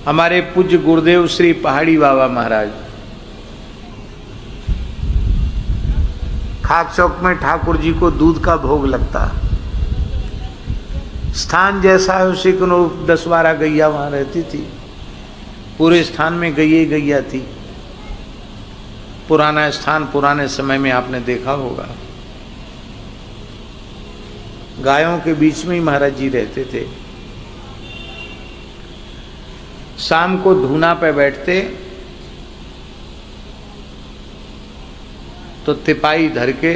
हमारे पूज्य गुरुदेव श्री पहाड़ी बाबा महाराज खाक चौक में ठाकुर जी को दूध का भोग लगता। स्थान जैसा है उसी के अनुरूप 10-12 गैया वहां रहती थी। पूरे स्थान में गैया ही गैया थी। पुराना स्थान, पुराने समय में आपने देखा होगा। गायों के बीच में ही महाराज जी रहते थे। शाम को धूना पे बैठते तो तिपाई धर के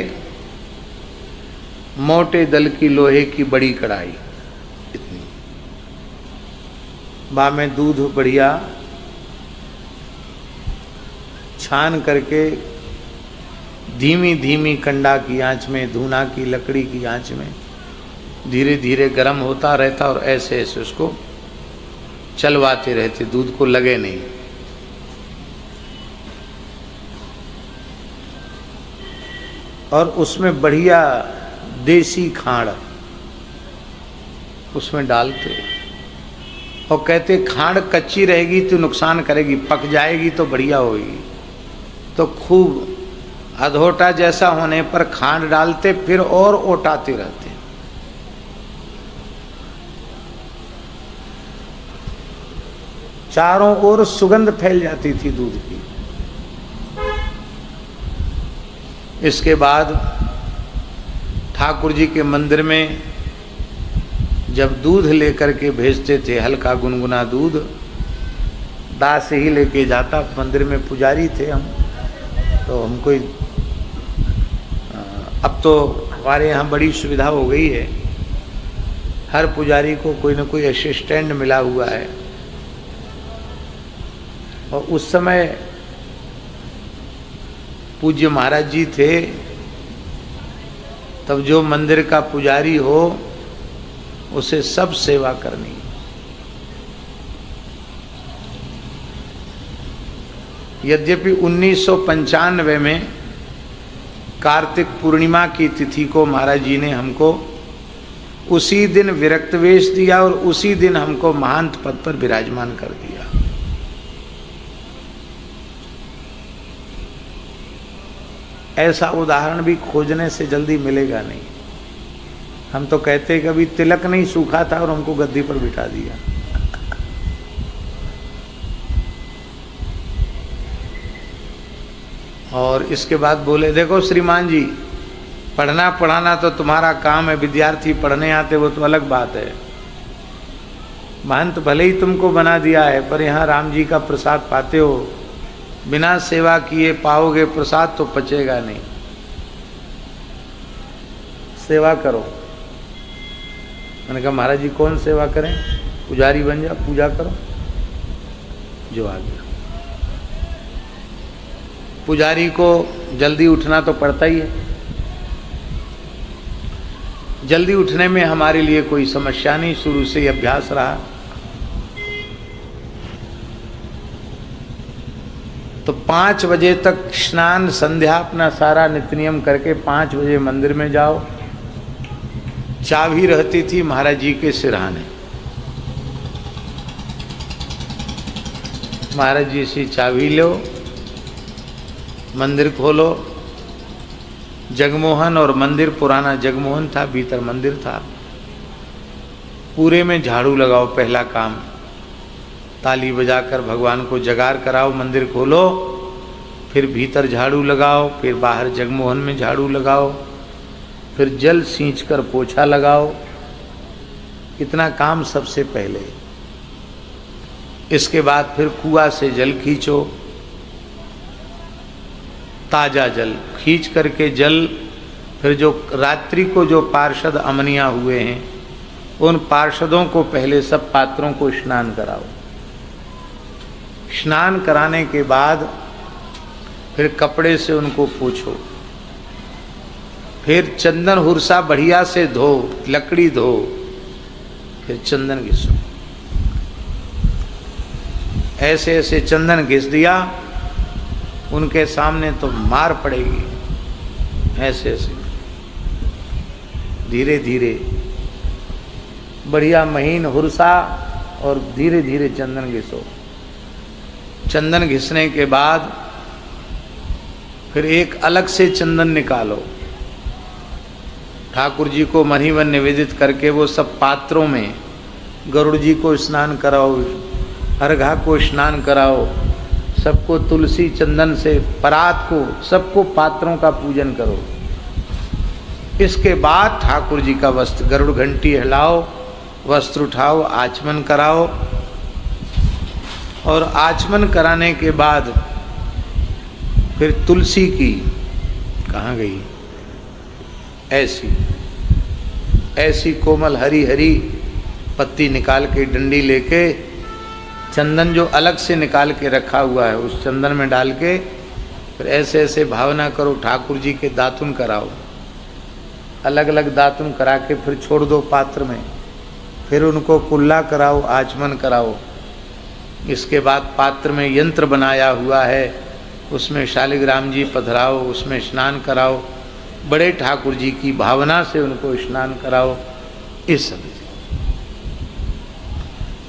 मोटे दल की लोहे की बड़ी कढ़ाई, इतनी बा में दूध बढ़िया छान करके धीमी धीमी कंडा की आंच में, धूना की लकड़ी की आंच में धीरे धीरे गर्म होता रहता और ऐसे ऐसे उसको चलवाते रहते, दूध को लगे नहीं। और उसमें बढ़िया देसी खांड उसमें डालते और कहते खांड कच्ची रहेगी तो नुकसान करेगी, पक जाएगी तो बढ़िया होगी। तो खूब अधोटा जैसा होने पर खांड डालते, फिर और ओटाते रहते। चारों ओर सुगंध फैल जाती थी दूध की। इसके बाद ठाकुर जी के मंदिर में जब दूध लेकर के भेजते थे, हल्का गुनगुना दूध दास ही लेके जाता। मंदिर में पुजारी थे हम, तो हमको अब तो हमारे यहाँ बड़ी सुविधा हो गई है, हर पुजारी को कोई ना कोई असिस्टेंट मिला हुआ है। और उस समय पूज्य महाराज जी थे, तब जो मंदिर का पुजारी हो उसे सब सेवा करनी। यद्यपि 1995 में कार्तिक पूर्णिमा की तिथि को महाराज जी ने हमको उसी दिन विरक्त वेश दिया और उसी दिन हमको महंत पद पर विराजमान कर दिया। ऐसा उदाहरण भी खोजने से जल्दी मिलेगा नहीं। हम तो कहते हैं कि अभी तिलक नहीं सूखा था और हमको गद्दी पर बिठा दिया। और इसके बाद बोले, देखो श्रीमान जी, पढ़ना पढ़ाना तो तुम्हारा काम है, विद्यार्थी पढ़ने आते वो तो अलग बात है। महंत भले ही तुमको बना दिया है, पर यहाँ राम जी का प्रसाद पाते हो, बिना सेवा किए पाओगे प्रसाद तो पचेगा नहीं। सेवा करो। मैंने कहा महाराज जी कौन सेवा करें? पुजारी बन जा, पूजा करो। जो आ गया। पुजारी को जल्दी उठना तो पड़ता ही है। जल्दी उठने में हमारे लिए कोई समस्या नहीं, शुरू से ही अभ्यास रहा। तो 5 बजे तक स्नान संध्या अपना सारा नित्य नियम करके 5 बजे मंदिर में जाओ। चाबी रहती थी महाराज जी के सिरहाने। महाराज जी से चाबी लो, मंदिर खोलो। जगमोहन और मंदिर, पुराना जगमोहन था, भीतर मंदिर था। पूरे में झाड़ू लगाओ, पहला काम। ताली बजाकर भगवान को जगार कराओ, मंदिर खोलो, फिर भीतर झाड़ू लगाओ, फिर बाहर जगमोहन में झाड़ू लगाओ, फिर जल सींचकर पोछा लगाओ। इतना काम सबसे पहले। इसके बाद फिर कुआं से जल खींचो, ताजा जल खींच करके जल, फिर जो रात्रि को जो पार्षद अमनिया हुए हैं उन पार्षदों को पहले सब पात्रों को स्नान कराओ। स्नान कराने के बाद फिर कपड़े से उनको पोंछो, फिर चंदन हुरसा बढ़िया से धो, लकड़ी धो, फिर चंदन घिसो। ऐसे ऐसे चंदन घिस दिया, उनके सामने तो मार पड़ेगी। ऐसे ऐसे धीरे धीरे बढ़िया महीन हुरसा और धीरे धीरे चंदन घिसो। चंदन घिसने के बाद फिर एक अलग से चंदन निकालो, ठाकुर जी को महीवन निवेदित करके वो सब पात्रों में गरुड़ जी को स्नान कराओ, अर्घा को स्नान कराओ, सबको तुलसी चंदन से परात को सबको पात्रों का पूजन करो। इसके बाद ठाकुर जी का वस्त्र गरुड़ घंटी हिलाओ, वस्त्र उठाओ, आचमन कराओ। और आचमन कराने के बाद फिर तुलसी की कहाँ गई, ऐसी कोमल हरी हरी पत्ती निकाल के डंडी लेके चंदन जो अलग से निकाल के रखा हुआ है उस चंदन में डाल के फिर ऐसे ऐसे भावना करो, ठाकुर जी के दातुन कराओ, अलग अलग दातुन करा के फिर छोड़ दो पात्र में, फिर उनको कुल्ला कराओ, आचमन कराओ। इसके बाद पात्र में यंत्र बनाया हुआ है उसमें शालिग्राम जी पधराओ, उसमें स्नान कराओ, बड़े ठाकुर जी की भावना से उनको स्नान कराओ। इस सब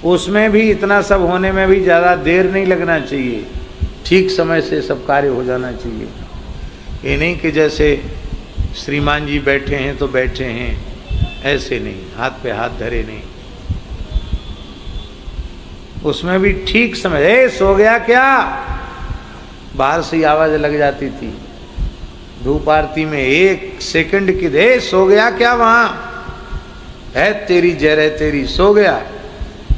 उसमें भी इतना सब होने में भी ज़्यादा देर नहीं लगना चाहिए, ठीक समय से सब कार्य हो जाना चाहिए। ये नहीं कि जैसे श्रीमान जी बैठे हैं तो बैठे हैं, ऐसे नहीं, हाथ पे हाथ धरे नहीं, उसमें भी ठीक समय। ए सो गया क्या, बाहर से ही आवाज़ लग जाती थी। धूप आरती में 1 सेकंड की दे, सो गया क्या, वहाँ है तेरी जय रे तेरी, सो गया,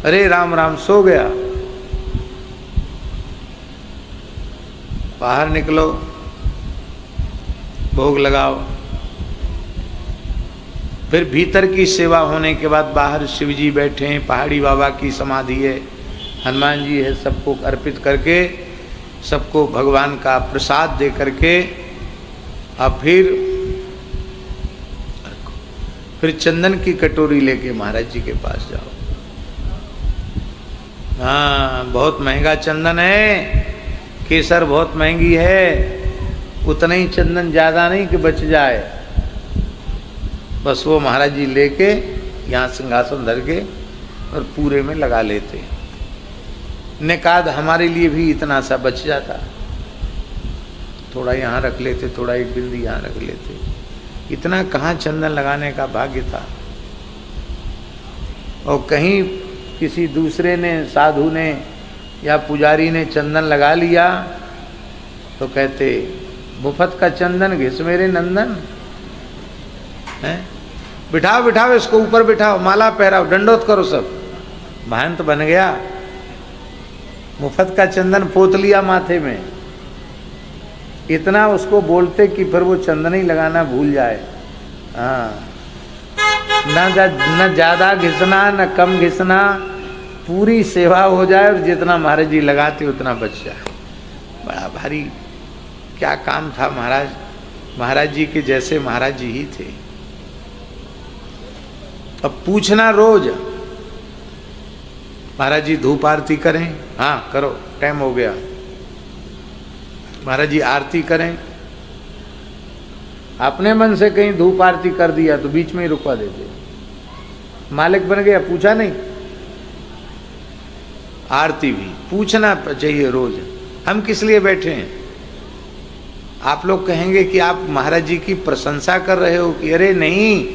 अरे राम राम, सो गया। बाहर निकलो, भोग लगाओ। फिर भीतर की सेवा होने के बाद बाहर शिव जी बैठे हैं, पहाड़ी बाबा की समाधि है, हनुमान जी है, सबको अर्पित करके सबको भगवान का प्रसाद दे करके अब फिर चंदन की कटोरी लेके महाराज जी के पास जाओ। हाँ, बहुत महंगा चंदन है, केसर बहुत महंगी है, उतना ही चंदन, ज़्यादा नहीं कि बच जाए। बस वो महाराज जी लेके यहाँ सिंहासन धर के और पूरे में लगा लेते। निकाद हमारे लिए भी इतना सा बच जाता, थोड़ा यहाँ रख लेते, थोड़ा एक बिंदी यहाँ रख लेते, इतना कहाँ चंदन लगाने का भाग्य था। और कहीं किसी दूसरे ने, साधु ने या पुजारी ने चंदन लगा लिया तो कहते मुफ्त का चंदन घिस मेरे नंदन है, बिठाओ बिठाओ इसको, ऊपर बिठाओ, माला पहराओ, दंडोत करो, सब महंत बन गया। मुफ्त का चंदन पोत लिया माथे में, इतना उसको बोलते कि फिर वो चंदन ही लगाना भूल जाए। हाँ, न ज़्यादा घिसना न कम घिसना, पूरी सेवा हो जाए और जितना महाराज जी लगाते उतना बच जाए। बड़ा भारी क्या काम था महाराज, महाराज जी के जैसे महाराज जी ही थे। अब पूछना रोज, महाराज जी धूप आरती करें, हाँ करो, टाइम हो गया। महाराज जी आरती करें, अपने मन से कहीं धूप आरती कर दिया तो बीच में ही रुकवा देते, मालिक बन गया, पूछा नहीं। आरती भी पूछना चाहिए रोज, हम किस लिए बैठे हैं। आप लोग कहेंगे कि आप महाराज जी की प्रशंसा कर रहे हो कि अरे नहीं,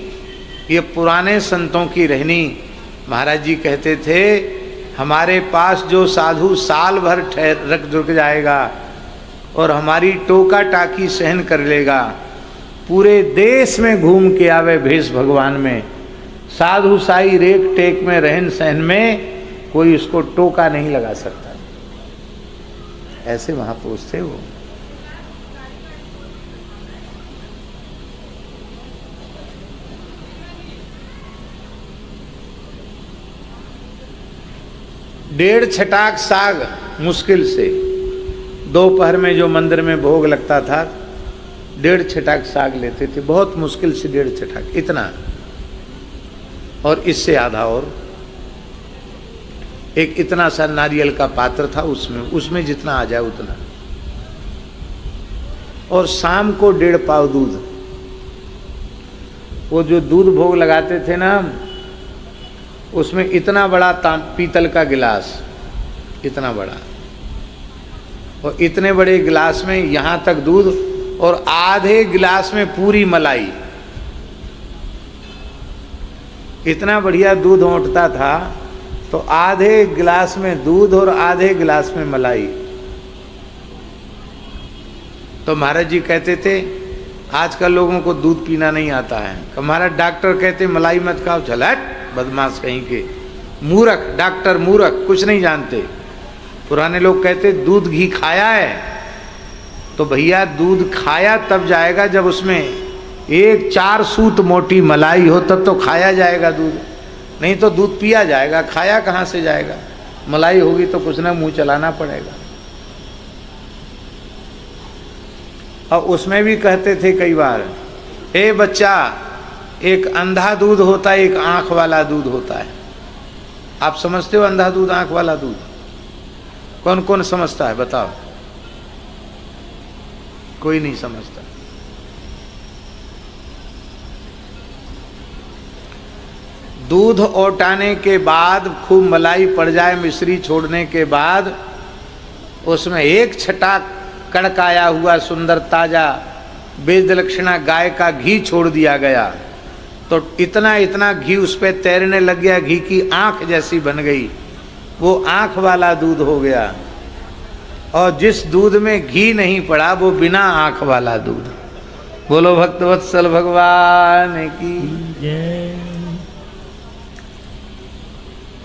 ये पुराने संतों की रहनी। महाराज जी कहते थे हमारे पास जो साधु साल भर रुक जाएगा और हमारी टोका टाकी सहन कर लेगा, पूरे देश में घूम के आवे भेष भगवान में, साधु साई रेख टेक में रहन सहन में कोई उसको टोका नहीं लगा सकता। ऐसे महापुरुष थे वो। डेढ़ छटाक साग मुश्किल से, दोपहर में जो मंदिर में भोग लगता था 1.5 छटाक साग लेते थे, बहुत मुश्किल से 1.5 छटाक, इतना, और इससे आधा, और एक इतना सा नारियल का पात्र था, उसमें जितना आ जाए उतना, और शाम को 1.5 पाव दूध। वो जो दूध भोग लगाते थे ना, उसमें इतना बड़ा पीतल का गिलास, इतना बड़ा, और इतने बड़े गिलास में यहाँ तक दूध और आधे गिलास में पूरी मलाई। इतना बढ़िया दूध औंटता था, तो आधे गिलास में दूध और आधे गिलास में मलाई। तो महाराज जी कहते थे आजकल लोगों को दूध पीना नहीं आता है। महाराज डॉक्टर कहते मलाई मत खाओ, चल बदमाश कहीं के, मूर्ख डॉक्टर, मूर्ख, कुछ नहीं जानते। पुराने लोग कहते दूध घी खाया है, तो भैया दूध खाया तब जाएगा जब उसमें 1-4 सूत मोटी मलाई हो, तब तो खाया जाएगा दूध, नहीं तो दूध पिया जाएगा, खाया कहाँ से जाएगा। मलाई होगी तो कुछ ना मुंह चलाना पड़ेगा। और उसमें भी कहते थे कई बार, ए बच्चा, एक अंधा दूध होता है, एक आंख वाला दूध होता है। आप समझते हो अंधा दूध, आंख वाला दूध? कौन कौन समझता है बताओ? कोई नहीं समझता। दूध औटाने के बाद खूब मलाई पड़ जाए, मिश्री छोड़ने के बाद उसमें एक छटाक कड़काया हुआ सुंदर ताजा बेदलक्षणा गाय का घी छोड़ दिया गया, तो इतना इतना घी उस पर तैरने लग गया, घी की आंख जैसी बन गई, वो आंख वाला दूध हो गया। और जिस दूध में घी नहीं पड़ा वो बिना आंख वाला दूध। बोलो भक्तवत्सल भगवान की जय।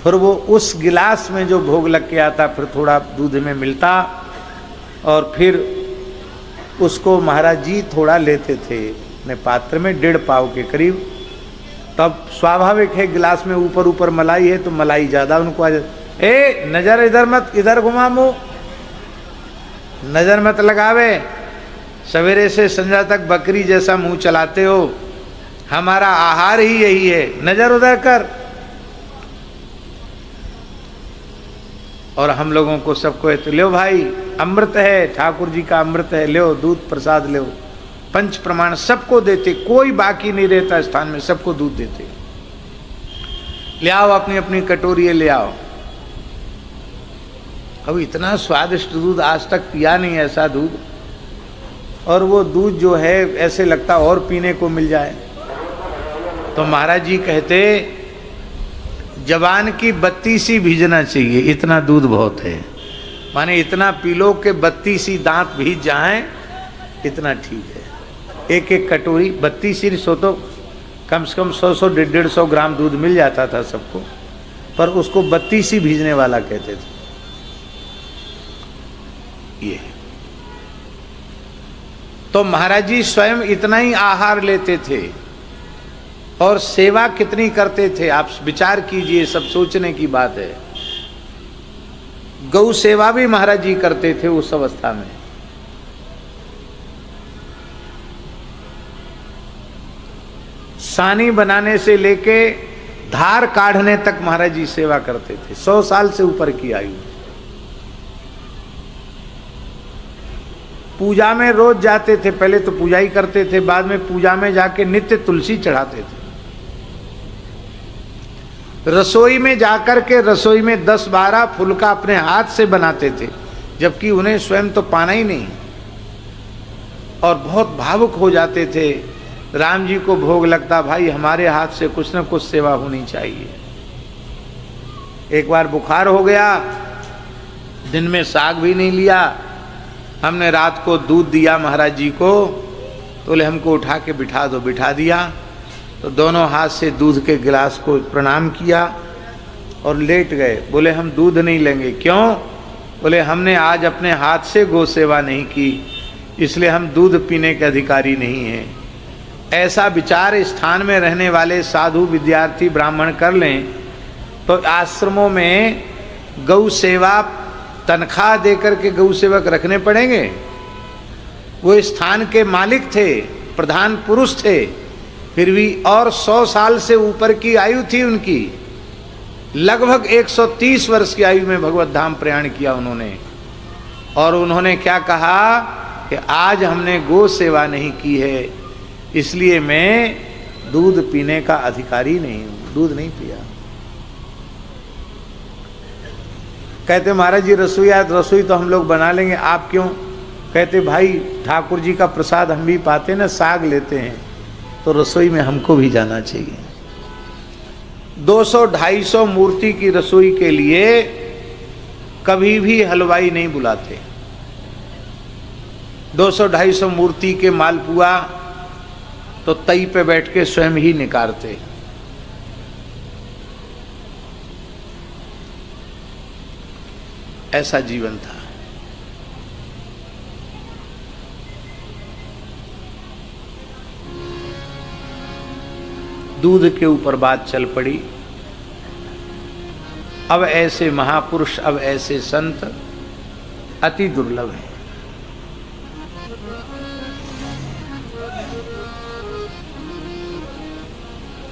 फिर वो उस गिलास में जो भोग लग के आता, फिर थोड़ा दूध में मिलता, और फिर उसको महाराज जी थोड़ा लेते थे अपने पात्र में, 1.5 पाव के करीब। तब स्वाभाविक है गिलास में ऊपर ऊपर मलाई है तो मलाई ज़्यादा उनको आ जाती। ए नज़र इधर मत, इधर घुमा मुँह, नज़र मत लगावे, सवेरे से संध्या तक बकरी जैसा मुंह चलाते हो, हमारा आहार ही यही है, नज़र उधर कर। और हम लोगों को सबको है तो लो भाई, अमृत है, ठाकुर जी का अमृत है, लो दूध प्रसाद लो। पंच प्रमाण सबको देते, कोई बाकी नहीं रहता स्थान में, सबको दूध देते। ले आओ अपनी अपनी कटोरी ले आओ। अब इतना स्वादिष्ट दूध आज तक पिया नहीं ऐसा दूध, और वो दूध जो है ऐसे लगता और पीने को मिल जाए। तो महाराज जी कहते जवान की बत्ती सी भीजना चाहिए, इतना दूध बहुत है, माने इतना पी लो कि बत्ती सी दांत भीज जाएं, इतना ठीक है। एक एक कटोरी 32 सी, सो तो कम से कम 100-150 ग्राम दूध मिल जाता था सबको, पर उसको 32 सी भीजने वाला कहते थे। ये तो महाराज जी स्वयं इतना ही आहार लेते थे, और सेवा कितनी करते थे आप विचार कीजिए, सब सोचने की बात है। गौ सेवा भी महाराज जी करते थे उस अवस्था में। सानी बनाने से लेके धार काढ़ने तक महाराज जी सेवा करते थे। 100 साल से ऊपर की आयु। पूजा में रोज जाते थे, पहले तो पूजा ही करते थे, बाद में पूजा में जाके नित्य तुलसी चढ़ाते थे। रसोई में जाकर के रसोई में 10-12 फुलका अपने हाथ से बनाते थे, जबकि उन्हें स्वयं तो पाना ही नहीं, और बहुत भावुक हो जाते थे। राम जी को भोग लगता, भाई हमारे हाथ से कुछ न कुछ सेवा होनी चाहिए। एक बार बुखार हो गया, दिन में साग भी नहीं लिया, हमने रात को दूध दिया महाराज जी को, तो बोले हमको उठा के बिठा दो, बिठा दिया, तो दोनों हाथ से दूध के गिलास को प्रणाम किया और लेट गए। बोले हम दूध नहीं लेंगे। क्यों? बोले हमने आज अपने हाथ से गौ सेवा नहीं की, इसलिए हम दूध पीने के अधिकारी नहीं हैं। ऐसा विचार स्थान में रहने वाले साधु विद्यार्थी ब्राह्मण कर लें तो आश्रमों में गौ सेवा तनख्वाह देकर के गौ सेवक रखने पड़ेंगे। वो स्थान के मालिक थे, प्रधान पुरुष थे, फिर भी, और 100 साल से ऊपर की आयु थी उनकी, लगभग 130 वर्ष की आयु में भगवत धाम प्रयाण किया उन्होंने। और उन्होंने क्या कहा कि आज हमने गौ सेवा नहीं की है, इसलिए मैं दूध पीने का अधिकारी नहीं हूँ, दूध नहीं पिया। कहते महाराज जी रसोई तो हम लोग बना लेंगे, आप क्यों? कहते भाई ठाकुर जी का प्रसाद हम भी पाते ना, साग लेते हैं, तो रसोई में हमको भी जाना चाहिए। 200-250 मूर्ति की रसोई के लिए कभी भी हलवाई नहीं बुलाते। 200-250 मूर्ति के मालपुआ तो तई पे बैठ के स्वयं ही निकारते। ऐसा जीवन था। दूध के ऊपर बात चल पड़ी। अब ऐसे महापुरुष, अब ऐसे संत अति दुर्लभ हैं।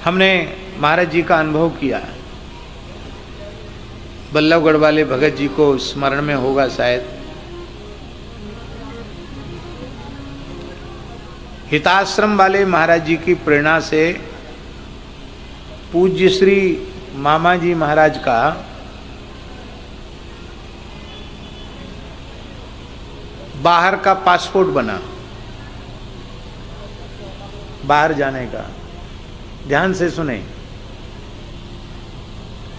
हमने महाराज जी का अनुभव किया। बल्लभगढ़ वाले भगत जी को स्मरण में होगा शायद, हिताश्रम वाले महाराज जी की प्रेरणा से पूज्य श्री मामा जी महाराज का बाहर का पासपोर्ट बना, बाहर जाने का। ध्यान से सुने,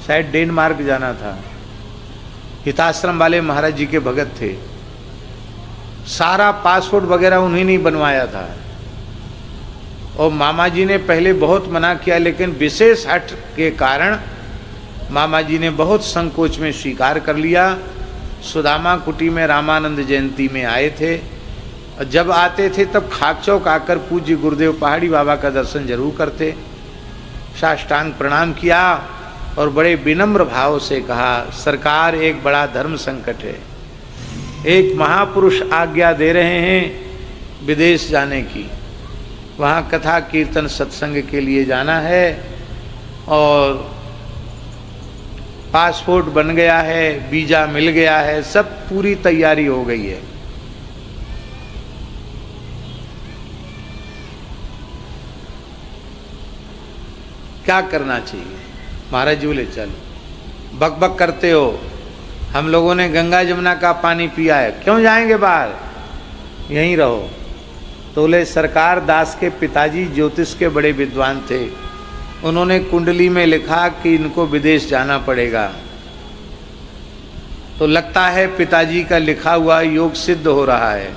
शायद डेनमार्क जाना था। हिताश्रम वाले महाराज जी के भगत थे, सारा पासपोर्ट वगैरह उन्हीं ने बनवाया था। और मामा जी ने पहले बहुत मना किया, लेकिन विशेष हट के कारण मामा जी ने बहुत संकोच में स्वीकार कर लिया। सुदामा कुटी में रामानंद जयंती में आए थे, और जब आते थे तब खाक चौक आकर पूज्य गुरुदेव पहाड़ी बाबा का दर्शन जरूर करते। साष्टांग प्रणाम किया और बड़े विनम्र भाव से कहा, सरकार एक बड़ा धर्म संकट है, एक महापुरुष आज्ञा दे रहे हैं विदेश जाने की, वहाँ कथा कीर्तन सत्संग के लिए जाना है, और पासपोर्ट बन गया है, वीजा मिल गया है, सब पूरी तैयारी हो गई है। क्या करना चाहिए? महाराज जी बोले चलो, बकबक करते हो, हम लोगों ने गंगा जमुना का पानी पिया है, क्यों जाएंगे बाहर, यहीं रहो। तो बोले सरकार, दास के पिताजी ज्योतिष के बड़े विद्वान थे, उन्होंने कुंडली में लिखा कि इनको विदेश जाना पड़ेगा। तो लगता है पिताजी का लिखा हुआ योग सिद्ध हो रहा है।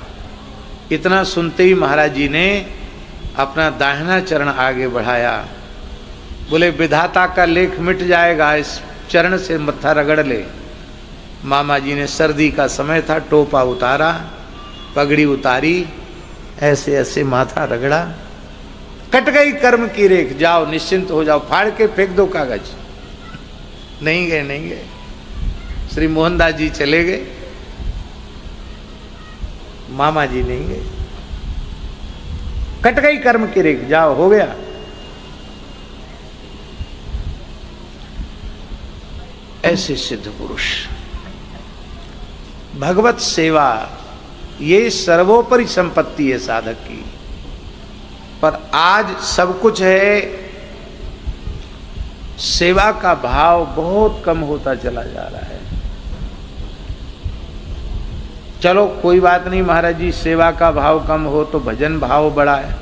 इतना सुनते ही महाराज जी ने अपना दाहिना चरण आगे बढ़ाया। बोले विधाता का लेख मिट जाएगा, इस चरण से मत्था रगड़ ले। मामा जी ने, सर्दी का समय था, टोपा उतारा, पगड़ी उतारी, ऐसे ऐसे माथा रगड़ा, कट गई कर्म की रेख, जाओ निश्चिंत हो जाओ, फाड़ के फेंक दो कागज। नहीं गए, नहीं गए। श्री मोहनदास जी चले गए, मामा जी नहीं गए। कट गई कर्म की रेख, जाओ, हो गया। ऐसे सिद्ध पुरुष, भगवत सेवा ये सर्वोपरि संपत्ति है साधक की। पर आज सब कुछ है, सेवा का भाव बहुत कम होता चला जा रहा है। चलो कोई बात नहीं महाराज जी, सेवा का भाव कम हो तो भजन भाव बड़ा है।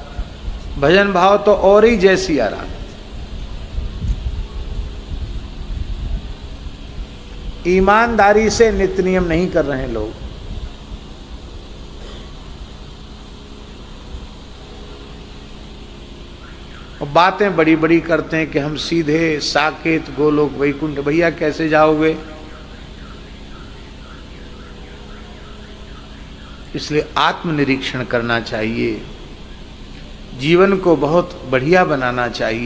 भजन भाव तो और ही जैसी आ रहा। ईमानदारी से नित्य नियम नहीं कर रहे हैं लोग। और बातें बड़ी बड़ी करते हैं कि हम सीधे साकेत गोलोक वैकुंठ। भैया कैसे जाओगे? इसलिए आत्मनिरीक्षण करना चाहिए, जीवन को बहुत बढ़िया बनाना चाहिए।